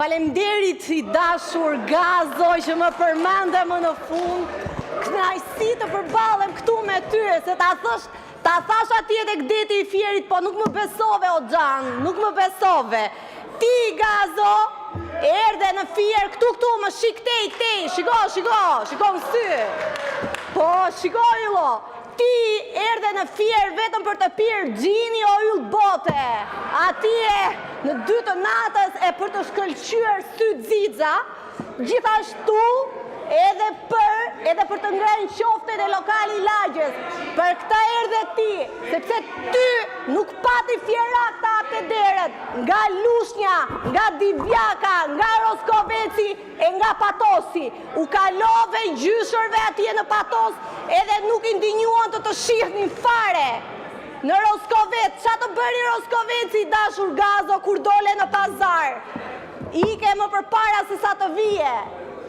Faleminderit i dashur Gazo që më përmende më në fund. Kënaqësi të përballem këtu me ty, se ta thash atje tek deti i Fierit, po nuk më besove o Xhan, nuk më besove. Ti Gazo erdhe në Fier këtu më shik tej, shiko në sy. Po shikoj illo. Ti erdhe në Fier vetëm për të pirë gjini o yll bote. Atje në 2 të natës e për të shkëlqyer sy xixa, gjithashtu edhe për të ngrënë qoftet e lokali lagjes. Për këtë erdhe ti, sepse ty nuk pati Fierak të hapte deret, nga Lushnja, nga Divjaka, nga Roskoveci e nga Patosi. U kalove gjyshërve atje në Patos edhe nuk i ndinjuan të shihnin fare. Në Roskovec, qa të bëri Roskoveci dashur Gazo kur dole në pazar? Ike më përpara se sa të vije.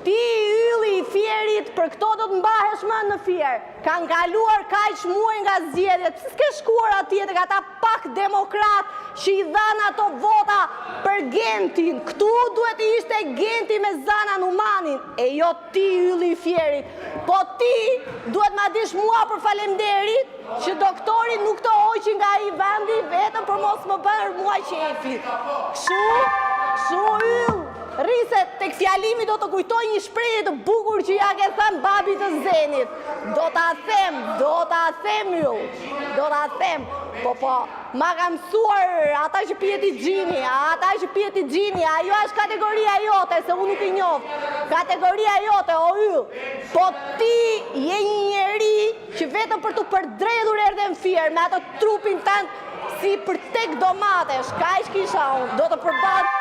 Ti ylli i Fierit, për këto do të mbahesh më në Fier. Kanë kaluar kaq muaj nga zgjedhjet. Pse s'ke shkuar atje tek ata pak demokrat që i dhanë ato vota për Gentin? Këtu duhet të ishte Genti me Zana Numanin, e jo ti ylli i Fierit. Po ti duhet ma dish mua për falemderit që doktori nuk të hoqi nga i vendi vetëm për mos më bërë mua qefi. Kështu yll. Rrise, tek fjalimi do të kujtoj një shprehje të bukur që ja ke thënë babi të Zenit. Do ta them ju. Po, ma ka mësuar ata që pjeti gjini, ajo është kategoria jote, se unë nuk i njoh. Kategoria jote, o yll. Po ti je një njeri që vetëm për të përdredhur erdhe në Fier me atë trupin tënd si për tek domatesh, kaq kisha unë, do të përball